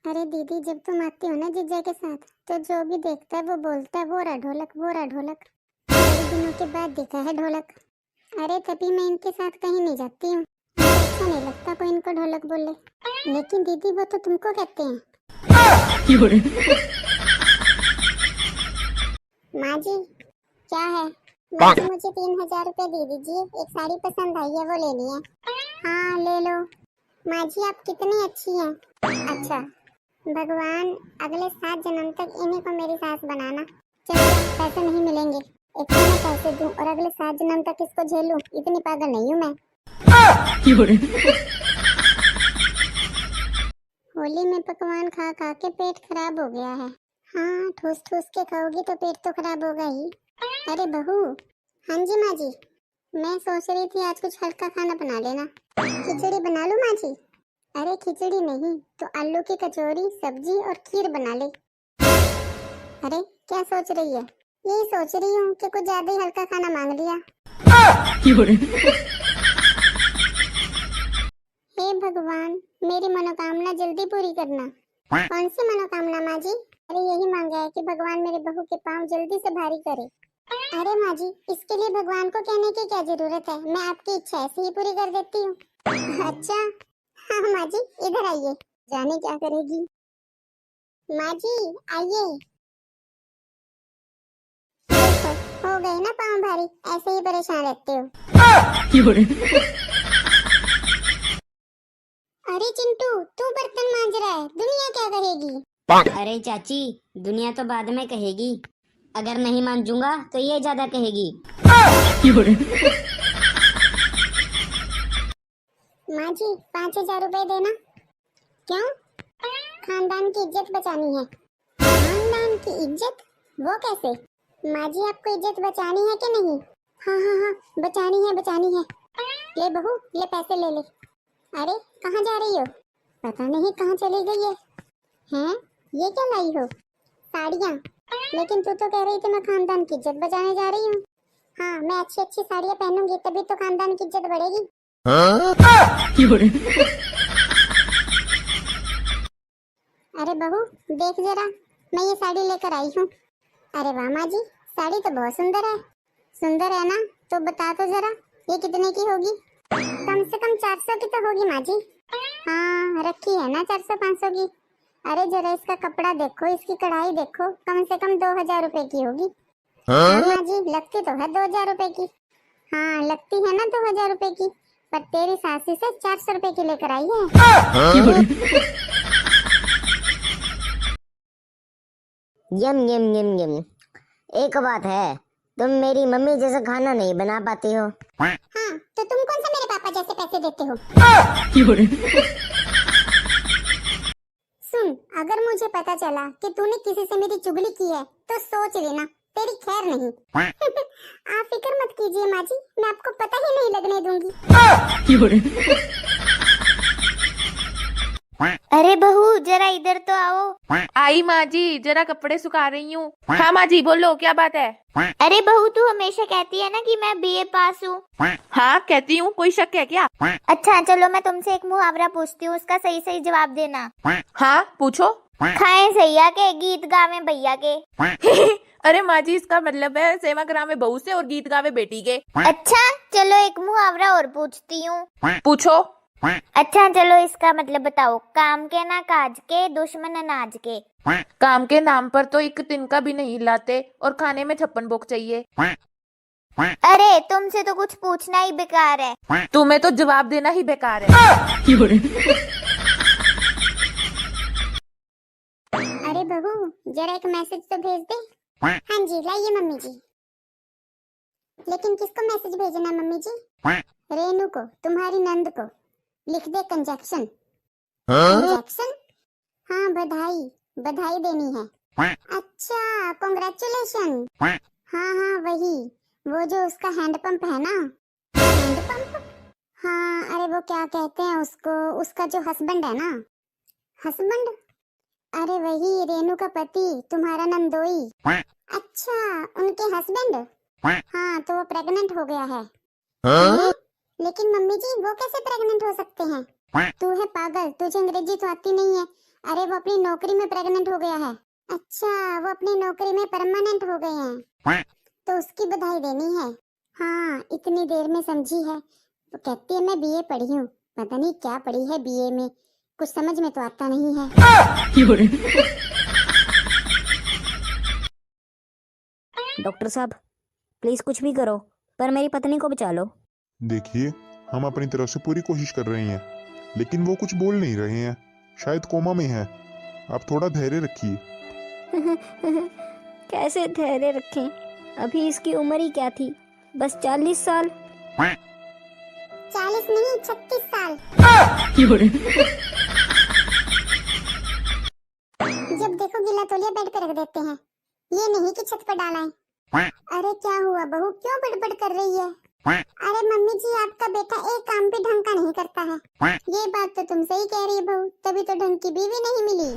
अरे दीदी, जब तुम आती हो ना जीजा के साथ, तो जो भी देखता है वो बोलता है, वो रहा ढोलक, वो रहा ढोलक। बड़े दिनों के बाद दिखा है ढोलक। अरे तभी मैं इनके साथ कहीं नहीं जाती हूँ। मुझे अच्छा नहीं लगता कोई इनको ढोलक बोले। लेकिन दीदी, वो तो तुमको कहते हैं। माँ जी, क्या है? माँ जी, मुझे 3000 रुपए दे दीजिए, एक साड़ी पसंद आई है, वो लेनी है। हाँ ले लो। माँ जी, आप कितनी अच्छी हैं। अच्छा, भगवान अगले 7 जन्म तक इन्हीं को मेरी सास बनाना। चलो, पैसे नहीं मिलेंगे, एक तो मैं पैसे दूं और अगले 7 जन्म तक इसको झेलूं, इतनी पागल नहीं हूँ मैं। होली में पकवान खा खा के पेट खराब हो गया है। हाँ, ठूस ठूस के खाओगी तो पेट तो खराब होगा ही। अरे बहू। हाँ जी माँ जी। मैं सोच रही थी आज कुछ हल्का खाना बना लेना। खिचड़ी बना लूं माँ जी? अरे खिचड़ी नहीं तो आलू की कचौरी, सब्जी और खीर बना ले। अरे क्या सोच रही है? यही सोच रही हूँ कि कुछ ज्यादा ही हल्का खाना मांग लिया। हे भगवान, मेरी मनोकामना जल्दी पूरी करना। कौन सी मनोकामना माँ जी? अरे यही मांगा है कि भगवान मेरे बहू के पाँव जल्दी से भारी करे। अरे माँ जी, इसके लिए भगवान को कहने की क्या जरूरत है, मैं आपकी इच्छा ऐसे ही पूरी कर देती हूँ। अच्छा, हाँ माँ जी, इधर आइए। जाने क्या करेगी। माँ जी आइए। देखो, हो गए ना पाँव भारी, ऐसे ही परेशान रहते हो। अरे चिंटू, तू बर्तन मांज रहा है, दुनिया क्या कहेगी? अरे चाची, दुनिया तो बाद में कहेगी। अगर नहीं मांजूंगा तो ये ज्यादा कहेगी। माँ जी, 5000 रुपए देना। क्यों? खानदान की इज्जत बचानी है। खानदान की इज्जत? वो कैसे? माँ जी, आपको इज्जत बचानी है कि नहीं? हाँ हाँ हाँ, बचानी है बचानी है। ले बहू, ले पैसे ले ले। अरे कहाँ जा रही हो? पता नहीं कहाँ चली गई है। हैं? ये क्या लाई हो? साड़ियाँ? लेकिन तू तो कह रही थी मैं खानदान की इज्जत बचाने जा रही हूँ। हाँ, मैं अच्छी अच्छी साड़ियाँ पहनूंगी तभी तो खानदान की इज्जत बढ़ेगी। अरे बहू, देख जरा, मैं ये साड़ी लेकर आई हूँ। अरे वाह माँ जी, साड़ी तो बहुत सुंदर है। सुंदर है ना? तो बता तो जरा, ये कितने की होगी? कम से कम 400 की तो होगी माँ जी। हाँ, रखी है ना 400-500 की। अरे जरा इसका कपड़ा देखो, इसकी कढ़ाई देखो, कम से कम 2000 रुपए की होगी। हाँ माँ जी, लगती तो है 2000 रुपए की। हाँ, लगती है ना 2000 रुपए की, पर तेरी सासी से 400 रुपए की लेकर आई है। यम यम यम यम। एक बात है, तुम मेरी मम्मी जैसा खाना नहीं बना पाती हो। हाँ, तो तुम कौन सा मेरे पापा जैसे पैसे देते हो? सुन, अगर मुझे पता चला कि तूने किसी से मेरी चुगली की है तो सोच लेना, तेरी खैर नहीं। आप फिक्र मत कीजिए माँ जी, मैं आपको पता ही नहीं लगने दूंगी। अरे बहू, जरा इधर तो आओ। आई माँ जी, जरा कपड़े सुखा रही हूँ। हाँ माँ जी, बोलो क्या बात है? अरे बहू, तू हमेशा कहती है ना कि मैं बीए पास हूँ। हाँ कहती हूँ, कोई शक है क्या? अच्छा चलो, मैं तुमसे एक मुहावरा पूछती हूँ, उसका सही सही जवाब देना। हाँ पूछो। खाएं सैया के, गीत गावे भैया के। अरे माँ जी, इसका मतलब है सेवा करावे बहू से और गीत गावे बेटी के। अच्छा चलो, एक मुहावरा और पूछती हूँ। पूछो। अच्छा चलो, इसका मतलब बताओ। काम के ना काज के, दुश्मन अनाज के। काम के नाम पर तो एक तिनका भी नहीं लाते और खाने में 56 भोग चाहिए। अरे तुमसे तो कुछ पूछना ही बेकार है। तुम्हें तो जवाब देना ही बेकार है। अरे बहू, जरा एक मैसेज तो भेज दे। हाँ जी, लाइए मम्मी जी। लेकिन किसको मैसेज भेजना है मम्मी जी? रेनू को, तुम्हारी नंद को। लिख दे कंजक्शन। कंजक्शन? हाँ, बधाई, बधाई देनी है। अच्छा, कांग्रेचुलेशन। हाँ हाँ वही, वो जो उसका हैंडपंप है ना। हैंडपंप? हाँ, अरे वो क्या कहते हैं उसको, उसका जो हस्बैंड है ना। हस्बैंड? अरे वही, रेनू का पति, तुम्हारा नंदोई। अच्छा, उनके हस्बैंड? हाँ, तो वो प्रेग्नेंट हो गया है। लेकिन मम्मी जी, वो कैसे प्रेग्नेंट हो सकते हैं? तू है पागल, तुझे अंग्रेजी तो आती नहीं है। अरे वो अपनी नौकरी में प्रेग्नेंट हो गया है। अच्छा, वो अपनी नौकरी में परमानेंट हो गए हैं, तो उसकी बधाई देनी है। हाँ, इतनी देर में समझी है। वो कहती है मैं बीए पढ़ी हूँ, पता नहीं क्या पढ़ी है बीए में, कुछ समझ में तो आता नहीं है। डॉक्टर साहब प्लीज कुछ भी करो, पर मेरी पत्नी को बचा लो। देखिए, हम अपनी तरफ से पूरी कोशिश कर रहे हैं, लेकिन वो कुछ बोल नहीं रहे हैं, शायद कोमा में है। आप थोड़ा धैर्य रखिए। कैसे धैर्य रखें, अभी इसकी उम्र ही क्या थी, बस 40 साल। 40 नहीं, 36 साल। जब देखो गिला तौलिया बेड पे रख देते हैं, ये नहीं कि छत पर डाला है। अरे क्या हुआ बहू, क्यों बड़बड़ कर रही है? अरे मम्मी जी, आपका बेटा एक काम भी ढंग का नहीं करता है। ये बात तो तुम सही कह रही है बहू, तभी तो ढंग की बीवी नहीं मिली।